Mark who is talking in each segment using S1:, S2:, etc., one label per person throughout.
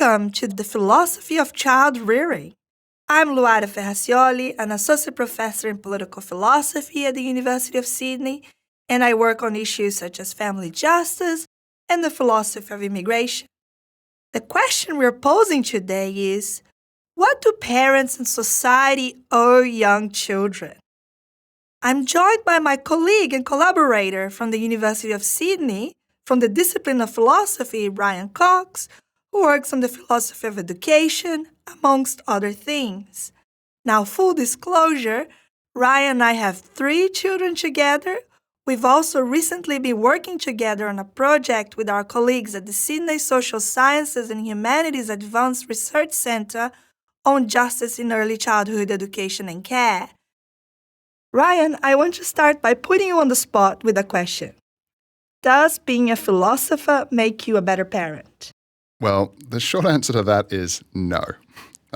S1: Welcome to the Philosophy of Child Rearing. I'm Luara Ferracioli, an associate professor in political philosophy at the University of Sydney, and I work on issues such as family justice and the philosophy of immigration. The question we're posing today is, what do parents and society owe young children? I'm joined by my colleague and collaborator from the University of Sydney, from the discipline of philosophy, Ryan Cox, who works on the philosophy of education, amongst other things. Now, full disclosure, Ryan and I have 3 children together. We've also recently been working together on a project with our colleagues at the Sydney Social Sciences and Humanities Advanced Research Centre on justice in early childhood education and care. Ryan, I want to start by putting you on the spot with a question. Does being a philosopher make you a better parent?
S2: Well, the short answer to that is no.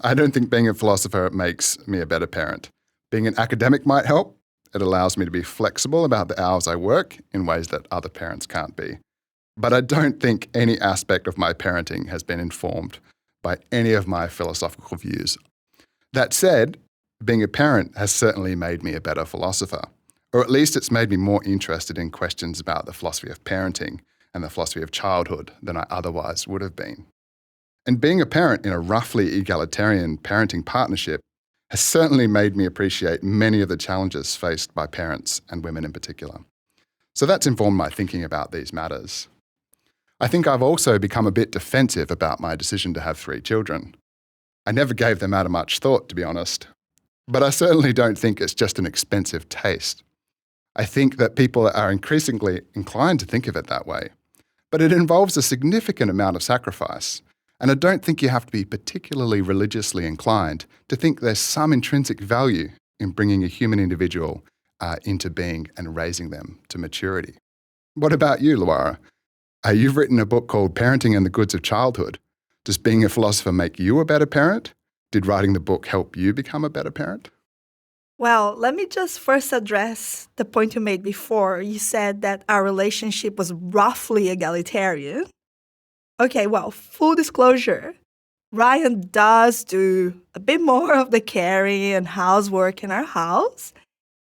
S2: I don't think being a philosopher makes me a better parent. Being an academic might help. It allows me to be flexible about the hours I work in ways that other parents can't be. But I don't think any aspect of my parenting has been informed by any of my philosophical views. That said, being a parent has certainly made me a better philosopher, or at least it's made me more interested in questions about the philosophy of parenting and the philosophy of childhood than I otherwise would have been. And being a parent in a roughly egalitarian parenting partnership has certainly made me appreciate many of the challenges faced by parents and women in particular. So that's informed my thinking about these matters. I think I've also become a bit defensive about my decision to have 3 children. I never gave the matter much thought, to be honest. But I certainly don't think it's just an expensive taste. I think that people are increasingly inclined to think of it that way. But it involves a significant amount of sacrifice. And I don't think you have to be particularly religiously inclined to think there's some intrinsic value in bringing a human individual into being and raising them to maturity. What about you, Luara? You've written a book called Parenting and the Goods of Childhood. Does being a philosopher make you a better parent? Did writing the book help you become a better parent?
S1: Well, let me just first address the point you made before. You said that our relationship was roughly egalitarian. Okay, well, full disclosure, Ryan does do a bit more of the caring and housework in our house.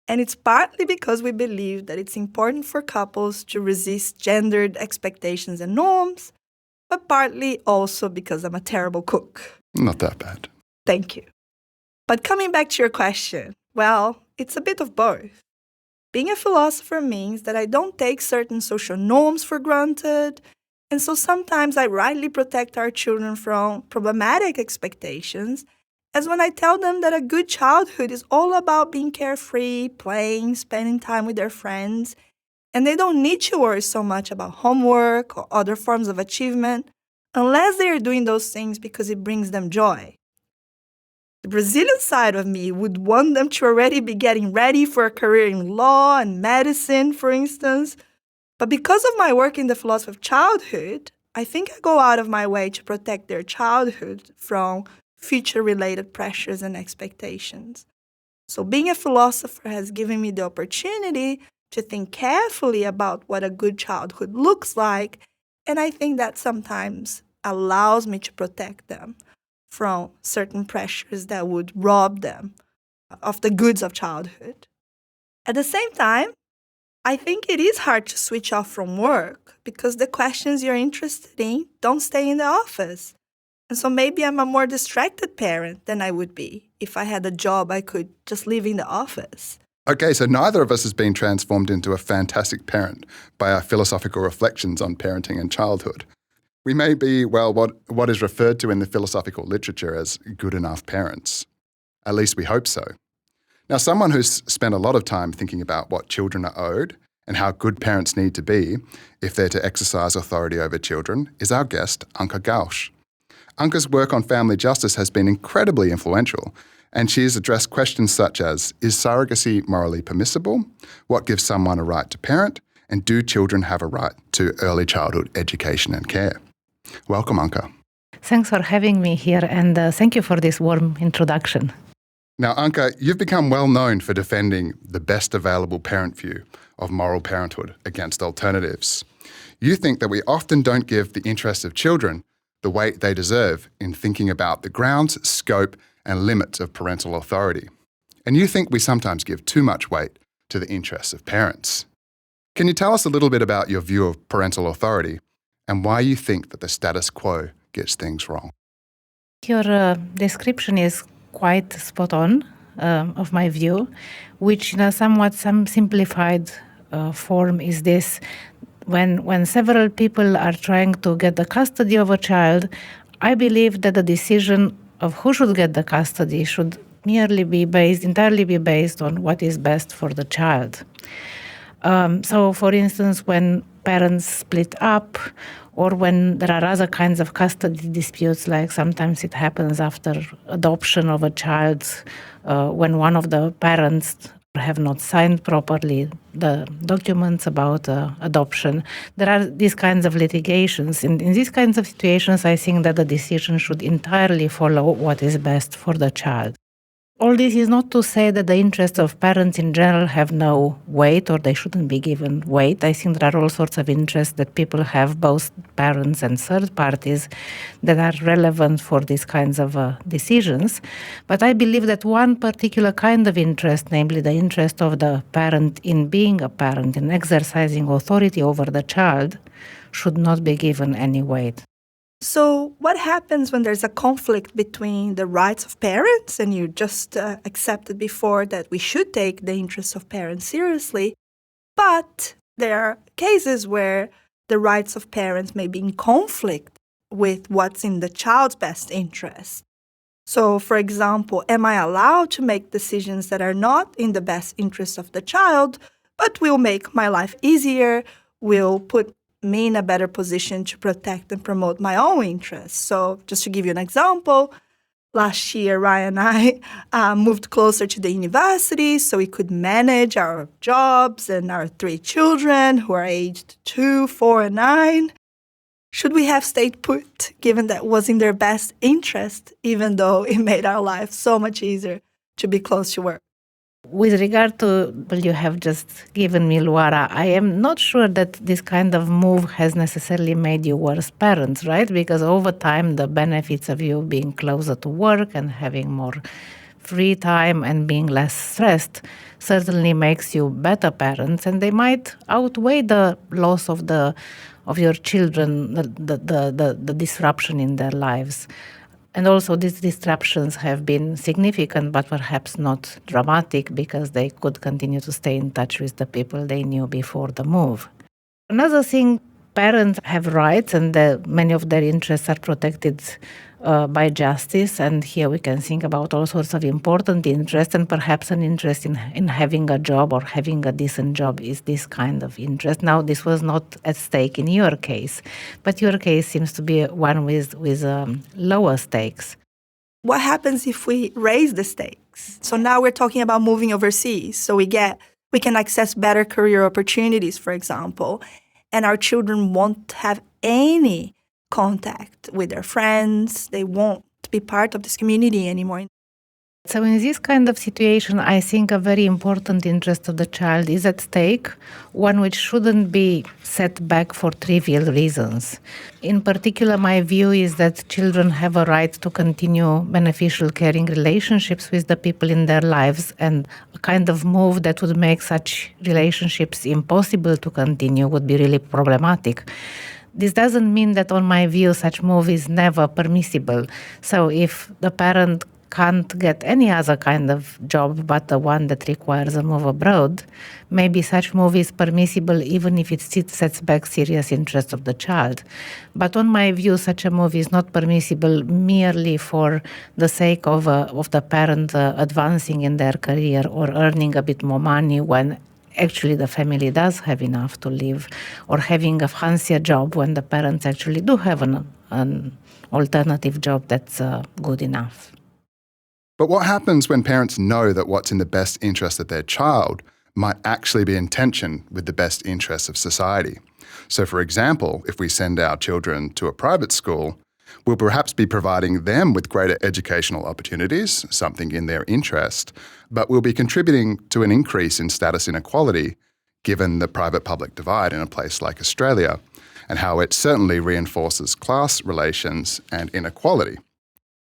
S1: And it's partly because we believe that it's important for couples to resist gendered expectations and norms, but partly also because I'm a terrible cook.
S2: Not that bad.
S1: Thank you. But coming back to your question, well, it's a bit of both. Being a philosopher means that I don't take certain social norms for granted, and so sometimes I rightly protect our children from problematic expectations, as when I tell them that a good childhood is all about being carefree, playing, spending time with their friends, and they don't need to worry so much about homework or other forms of achievement unless they are doing those things because it brings them joy. The Brazilian side of me would want them to already be getting ready for a career in law and medicine, for instance. But because of my work in the philosophy of childhood, I think I go out of my way to protect their childhood from future-related pressures and expectations. So being a philosopher has given me the opportunity to think carefully about what a good childhood looks like, and I think that sometimes allows me to protect them from certain pressures that would rob them of the goods of childhood. At the same time, I think it is hard to switch off from work because the questions you're interested in don't stay in the office. And so maybe I'm a more distracted parent than I would be if I had a job I could just leave in the office.
S2: Okay, so neither of us has been transformed into a fantastic parent by our philosophical reflections on parenting and childhood. We may be, well, what is referred to in the philosophical literature as good enough parents. At least we hope so. Now, someone who's spent a lot of time thinking about what children are owed and how good parents need to be if they're to exercise authority over children is our guest, Anca Gheaus. Anca's work on family justice has been incredibly influential, and she has addressed questions such as, is surrogacy morally permissible? What gives someone a right to parent? And do children have a right to early childhood education and care? Welcome, Anca.
S3: Thanks for having me here, and thank you for this warm introduction.
S2: Now, Anca, you've become well known for defending the best available parent view of moral parenthood against alternatives. You think that we often don't give the interests of children the weight they deserve in thinking about the grounds, scope, and limits of parental authority. And you think we sometimes give too much weight to the interests of parents. Can you tell us a little bit about your view of parental authority and why you think that the status quo gets things wrong?
S3: Your description is quite spot on of my view, which in a somewhat simplified form is this. When several people are trying to get the custody of a child, I believe that the decision of who should get the custody should entirely be based on what is best for the child. So, for instance, when parents split up, or when there are other kinds of custody disputes, like sometimes it happens after adoption of a child, when one of the parents have not signed properly the documents about adoption. There are these kinds of litigations. In these kinds of situations, I think that the decision should entirely follow what is best for the child. All this is not to say that the interests of parents in general have no weight or they shouldn't be given weight. I think there are all sorts of interests that people have, both parents and third parties, that are relevant for these kinds of decisions. But I believe that one particular kind of interest, namely the interest of the parent in being a parent, in exercising authority over the child, should not be given any weight.
S1: So what happens when there's a conflict between the rights of parents, and you just accepted before that we should take the interests of parents seriously, but there are cases where the rights of parents may be in conflict with what's in the child's best interest? So, for example, am I allowed to make decisions that are not in the best interest of the child, but will make my life easier, will put me in a better position to protect and promote my own interests? So just to give you an example, last year, Ryan and I moved closer to the university so we could manage our jobs and our 3 children who are aged 2, 4, and 9. Should we have stayed put, given that was in their best interest, even though it made our life so much easier to be close to work?
S3: With regard to what you have just given me, Luara, I am not sure that this kind of move has necessarily made you worse parents, right? Because over time, the benefits of you being closer to work and having more free time and being less stressed certainly makes you better parents, and they might outweigh the loss of your children, the disruption in their lives. And also these disruptions have been significant, but perhaps not dramatic, because they could continue to stay in touch with the people they knew before the move. Another thing, parents have rights, and many of their interests are protected by justice. And here we can think about all sorts of important interests, and perhaps an interest in having a job or having a decent job is this kind of interest. Now, this was not at stake in your case, but your case seems to be one with lower stakes.
S1: What happens if we raise the stakes? So now we're talking about moving overseas, so we can access better career opportunities, for example, and our children won't have any contact with their friends. They won't be part of this community anymore.
S3: So in this kind of situation, I think a very important interest of the child is at stake, one which shouldn't be set back for trivial reasons. In particular, my view is that children have a right to continue beneficial caring relationships with the people in their lives, and a kind of move that would make such relationships impossible to continue would be really problematic. This doesn't mean that, on my view, such move is never permissible. So if the parent can't get any other kind of job but the one that requires a move abroad, maybe such move is permissible even if it sets back serious interests of the child. But on my view, such a move is not permissible merely for the sake of the parent advancing in their career or earning a bit more money when actually the family does have enough to live, or having a fancier job when the parents actually do have an alternative job that's good enough.
S2: But what happens when parents know that what's in the best interest of their child might actually be in tension with the best interests of society? So, for example, if we send our children to a private school, we'll perhaps be providing them with greater educational opportunities, something in their interest, but we'll be contributing to an increase in status inequality given the private-public divide in a place like Australia. and how it certainly reinforces class relations and inequality.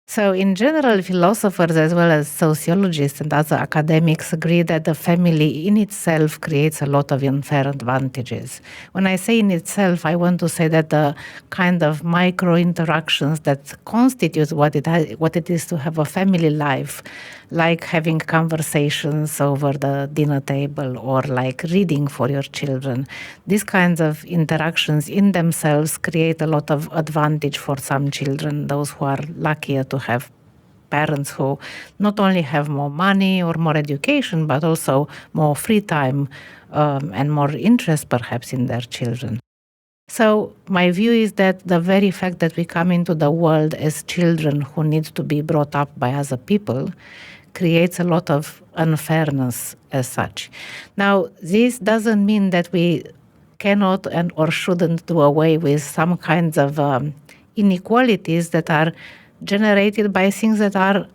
S3: So in general, philosophers as well as sociologists and other academics agree that the family in itself creates a lot of unfair advantages. When I say in itself, I want to say that the kind of micro interactions that constitute what it is to have a family life, like having conversations over the dinner table or like reading for your children, these kinds of interactions in themselves create a lot of advantage for some children, those who are luckier to have parents who not only have more money or more education, but also more free time and more interest perhaps in their children. So my view is that the very fact that we come into the world as children who need to be brought up by other people creates a lot of unfairness as such. Now, this doesn't mean that we cannot or shouldn't do away with some kinds of inequalities that are generated by things that are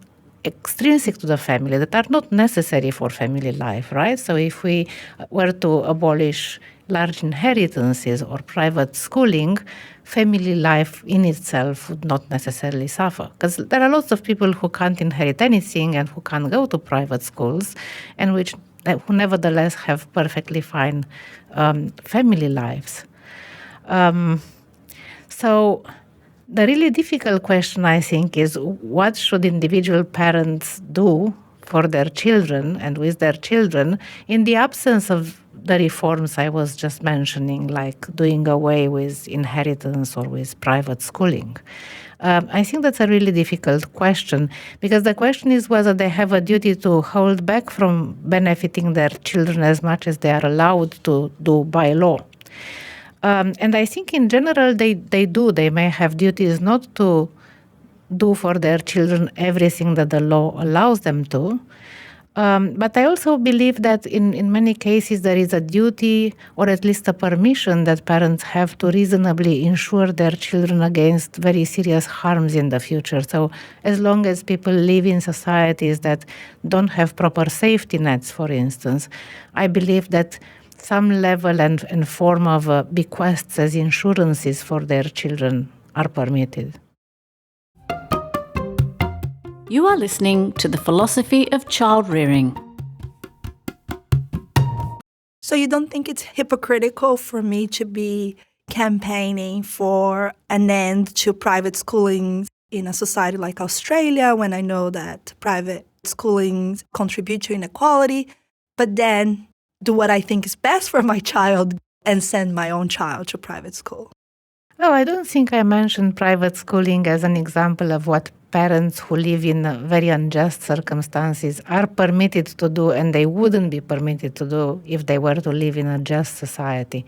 S3: extrinsic to the family, that are not necessary for family life, right? So if we were to abolish large inheritances or private schooling, family life in itself would not necessarily suffer. Because there are lots of people who can't inherit anything and who can't go to private schools, and who nevertheless have perfectly fine family lives. So the really difficult question, I think, is what should individual parents do for their children and with their children in the absence of the reforms I was just mentioning, like doing away with inheritance or with private schooling. I think that's a really difficult question, because the question is whether they have a duty to hold back from benefiting their children as much as they are allowed to do by law. And I think in general they do. They may have duties not to do for their children everything that the law allows them to. But I also believe that in many cases there is a duty, or at least a permission, that parents have to reasonably insure their children against very serious harms in the future. So as long as people live in societies that don't have proper safety nets, for instance, I believe that some level and form of bequests as insurances for their children are permitted.
S4: You are listening to The Philosophy of Child Rearing.
S1: So you don't think it's hypocritical for me to be campaigning for an end to private schooling in a society like Australia, when I know that private schooling contribute to inequality, but then do what I think is best for my child and send my own child to private school?
S3: Oh, I don't think I mentioned private schooling as an example of what parents who live in very unjust circumstances are permitted to do, and they wouldn't be permitted to do if they were to live in a just society.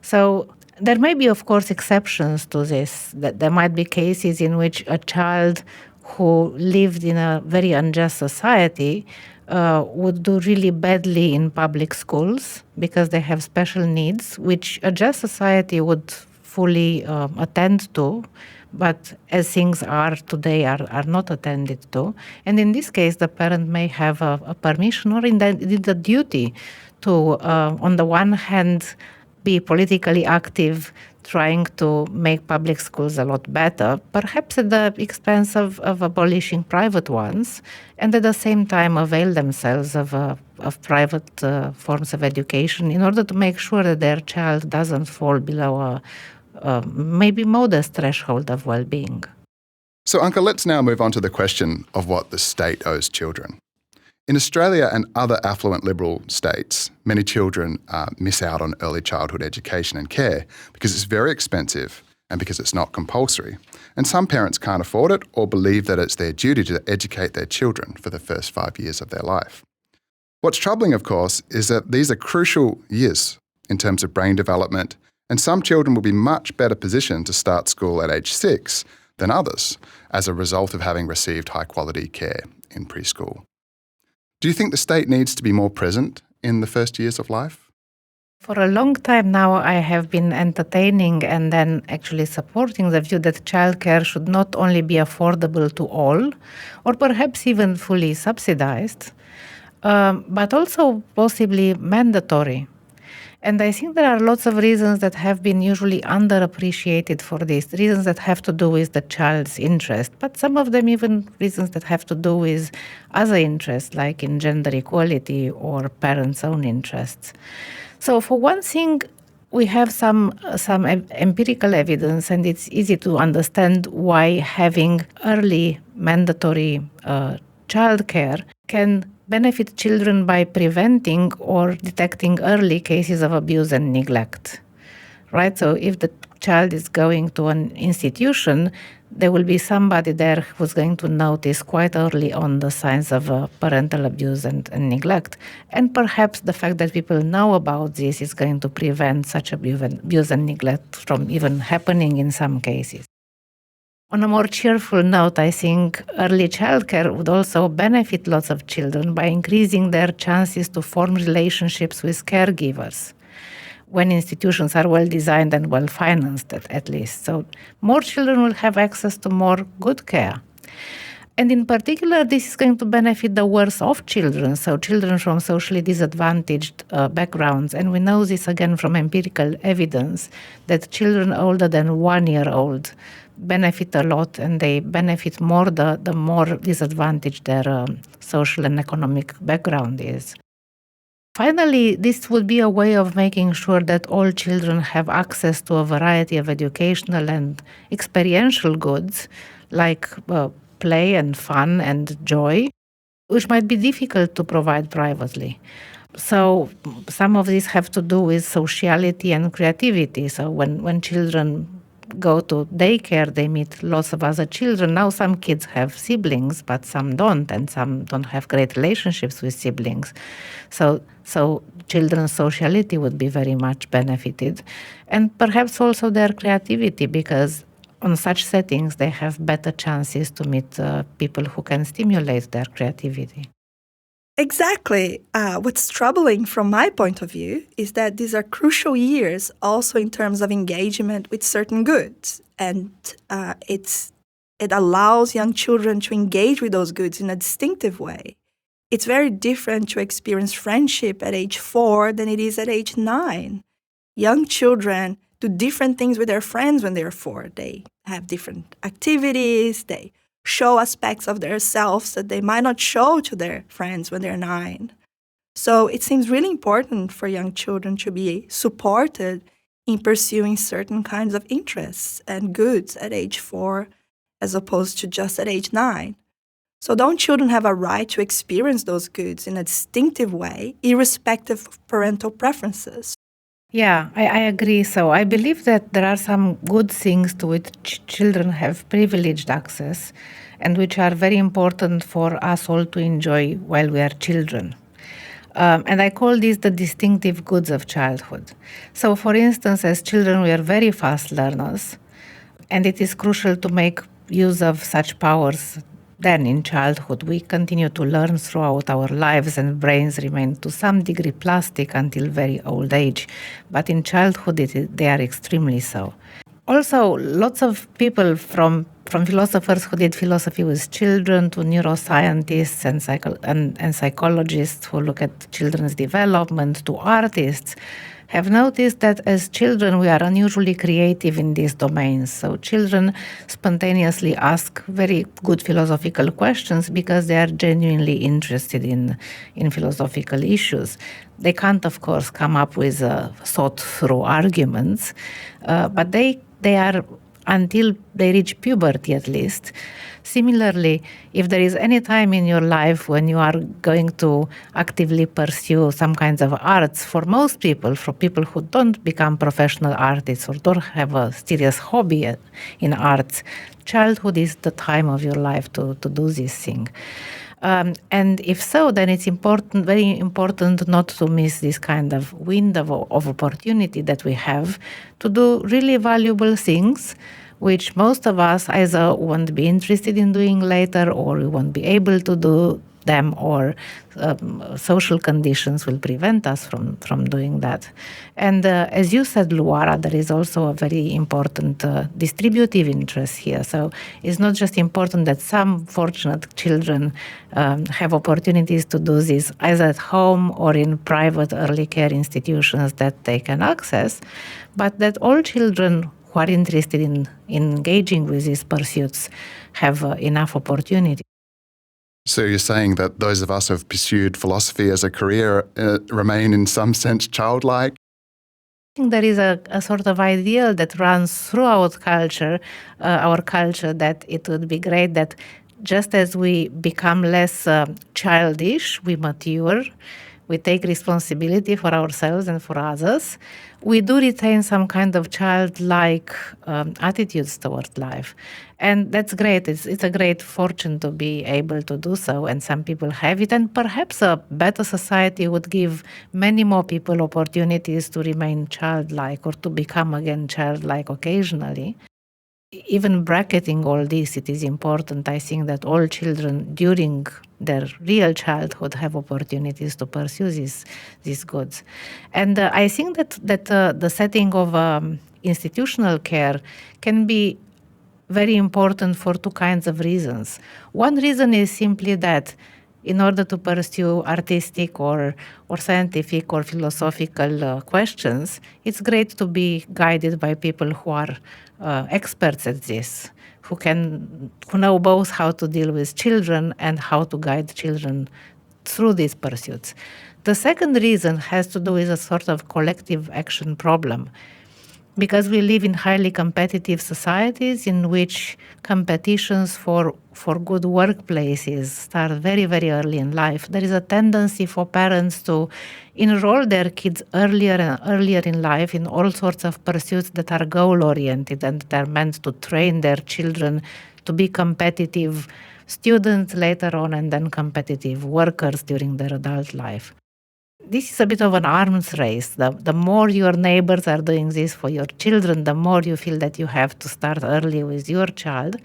S3: So there may be, of course, exceptions to this. That there might be cases in which a child who lived in a very unjust society would do really badly in public schools because they have special needs, which a just society would fully attend to, but as things are today are not attended to. And in this case, the parent may have a permission or indeed a duty to, on the one hand, be politically active, trying to make public schools a lot better, perhaps at the expense of abolishing private ones, and at the same time avail themselves of private forms of education in order to make sure that their child doesn't fall below a maybe modest threshold of well-being.
S2: So, Anca, let's now move on to the question of what the state owes children. In Australia and other affluent liberal states, many children miss out on early childhood education and care because it's very expensive and because it's not compulsory. And some parents can't afford it or believe that it's their duty to educate their children for the first 5 years of their life. What's troubling, of course, is that these are crucial years in terms of brain development, and some children will be much better positioned to start school at age 6 than others as a result of having received high-quality care in preschool. Do you think the state needs to be more present in the first years of life?
S3: For a long time now, I have been entertaining and then actually supporting the view that childcare should not only be affordable to all, or perhaps even fully subsidized, but also possibly mandatory. And I think there are lots of reasons that have been usually underappreciated for this, reasons that have to do with the child's interest, but some of them even reasons that have to do with other interests, like in gender equality or parents' own interests. So for one thing, we have some empirical evidence, and it's easy to understand why having early mandatory childcare can benefit children by preventing or detecting early cases of abuse and neglect, right? So if the child is going to an institution, there will be somebody there who's going to notice quite early on the signs of parental abuse and neglect. And perhaps the fact that people know about this is going to prevent such abuse and neglect from even happening in some cases. On a more cheerful note, I think early childcare would also benefit lots of children by increasing their chances to form relationships with caregivers when institutions are well designed and well financed, at least. So more children will have access to more good care. And in particular, this is going to benefit the worse off children, so children from socially disadvantaged backgrounds. And we know this again from empirical evidence that children older than 1 year old benefit a lot, and they benefit more the more disadvantaged their social and economic background is. Finally, this would be a way of making sure that all children have access to a variety of educational and experiential goods like play and fun and joy, which might be difficult to provide privately. So some of these have to do with sociality and creativity. So when children go to daycare, they meet lots of other children. Now some kids have siblings, but some don't, and some don't have great relationships with siblings. So children's sociality would be very much benefited. And perhaps also their creativity, because on such settings they have better chances to meet people who can stimulate their creativity.
S1: Exactly. What's troubling from my point of view is that these are crucial years also in terms of engagement with certain goods. And it allows young children to engage with those goods in a distinctive way. It's very different to experience friendship at age 4 than it is at age 9. Young children do different things with their friends when they're 4. They have different activities, they show aspects of themselves that they might not show to their friends when they're 9. So it seems really important for young children to be supported in pursuing certain kinds of interests and goods at age 4 as opposed to just at age 9. So don't children have a right to experience those goods in a distinctive way, irrespective of parental preferences?
S3: Yeah, I agree. So I believe that there are some good things to which children have privileged access and which are very important for us all to enjoy while we are children. And I call these the distinctive goods of childhood. So for instance, as children, we are very fast learners, and it is crucial to make use of such powers. Then in childhood, we continue to learn throughout our lives, and brains remain to some degree plastic until very old age. But in childhood, they are extremely so. Also, lots of people from philosophers who did philosophy with children to neuroscientists and psychologists who look at children's development to artists have noticed that as children we are unusually creative in these domains. So children spontaneously ask very good philosophical questions because they are genuinely interested in philosophical issues. They can't, of course, come up with thought-through arguments, but they are, until they reach puberty at least. Similarly, if there is any time in your life when you are going to actively pursue some kinds of arts, for most people, for people who don't become professional artists or don't have a serious hobby in arts, childhood is the time of your life to do this thing. And if so, then it's important, very important, not to miss this kind of window of opportunity that we have to do really valuable things, which most of us either won't be interested in doing later or we won't be able to do them, or social conditions will prevent us from doing that. And as you said, Luara, there is also a very important distributive interest here. So it's not just important that some fortunate children have opportunities to do this either at home or in private early care institutions that they can access, but that all children who are interested in engaging with these pursuits have enough opportunity.
S2: So you're saying that those of us who have pursued philosophy as a career remain in some sense childlike?
S3: I think there is a sort of ideal that runs throughout culture, our culture, that it would be great that just as we become less childish, we mature, we take responsibility for ourselves and for others, we do retain some kind of childlike attitudes toward life. And that's great. It's a great fortune to be able to do so, and some people have it. And perhaps a better society would give many more people opportunities to remain childlike or to become again childlike occasionally. Even bracketing all this, it is important, I think, that all children during their real childhood have opportunities to pursue these goods. And I think that the setting of institutional care can be very important for two kinds of reasons. One reason is simply that in order to pursue artistic or scientific or philosophical questions, it's great to be guided by people who are experts at this, who know both how to deal with children and how to guide children through these pursuits. The second reason has to do with a sort of collective action problem. Because we live in highly competitive societies in which competitions for good workplaces start very, very early in life, there is a tendency for parents to enroll their kids earlier and earlier in life in all sorts of pursuits that are goal-oriented and that are meant to train their children to be competitive students later on and then competitive workers during their adult life. This is a bit of an arms race. The more your neighbors are doing this for your children, the more you feel that you have to start early with your child.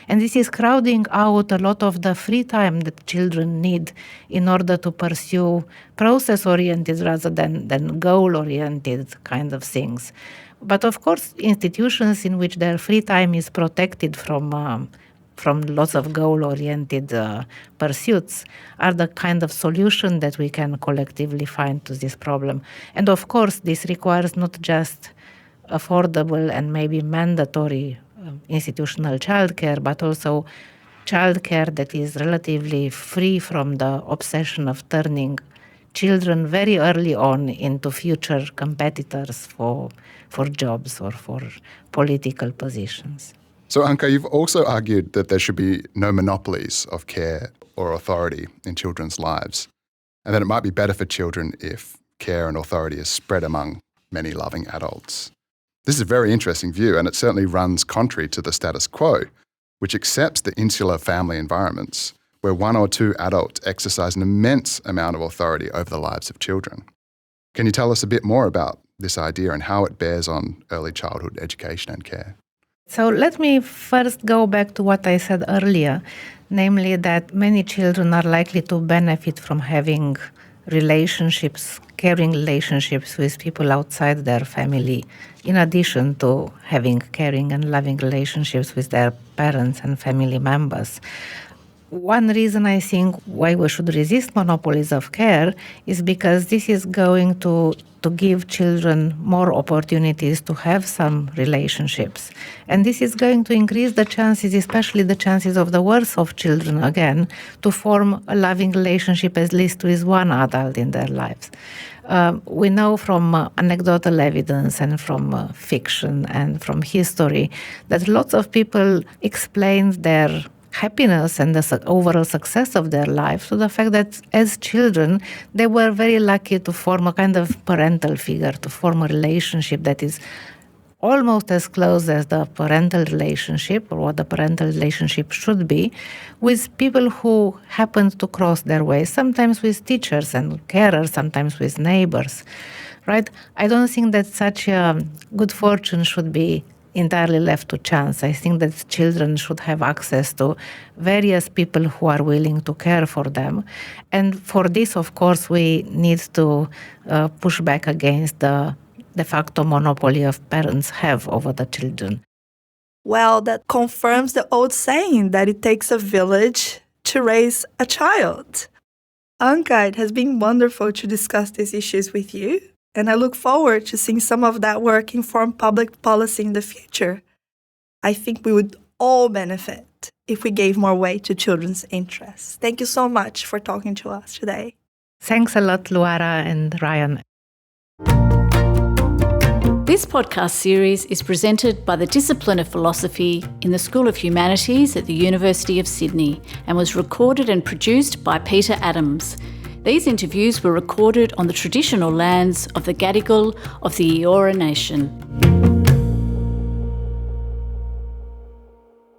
S3: And this is crowding out a lot of the free time that children need in order to pursue process-oriented rather than goal-oriented kind of things. But of course, institutions in which their free time is protected from lots of goal-oriented pursuits are the kind of solution that we can collectively find to this problem. And of course, this requires not just affordable and maybe mandatory institutional childcare, but also childcare that is relatively free from the obsession of turning children very early on into future competitors for jobs or for political positions.
S2: So, Anca, you've also argued that there should be no monopolies of care or authority in children's lives, and that it might be better for children if care and authority is spread among many loving adults. This is a very interesting view, and it certainly runs contrary to the status quo, which accepts the insular family environments where one or two adults exercise an immense amount of authority over the lives of children. Can you tell us a bit more about this idea and how it bears on early childhood education and care?
S3: So let me first go back to what I said earlier, namely that many children are likely to benefit from having relationships, caring relationships with people outside their family, in addition to having caring and loving relationships with their parents and family members. One reason I think why we should resist monopolies of care is because this is going to give children more opportunities to have some relationships. And this is going to increase the chances, especially the chances of the worst of children, again, to form a loving relationship at least with one adult in their lives. We know from anecdotal evidence and from fiction and from history that lots of people explain their happiness and the overall success of their life to the fact that as children they were very lucky to form a kind of parental figure, to form a relationship that is almost as close as the parental relationship or what the parental relationship should be, with people who happened to cross their way, sometimes with teachers and carers, sometimes with neighbors, right? I don't think that such a good fortune should be entirely left to chance. I think that children should have access to various people who are willing to care for them. And for this, of course, we need to push back against the de facto monopoly of parents have over the children.
S1: Well, that confirms the old saying that it takes a village to raise a child. Anca, it has been wonderful to discuss these issues with you, and I look forward to seeing some of that work inform public policy in the future. I think we would all benefit if we gave more weight to children's interests. Thank you so much for talking to us today.
S3: Thanks a lot, Luara and Ryan.
S4: This podcast series is presented by the Discipline of Philosophy in the School of Humanities at the University of Sydney and was recorded and produced by Peter Adams. These interviews were recorded on the traditional lands of the Gadigal of the Eora Nation.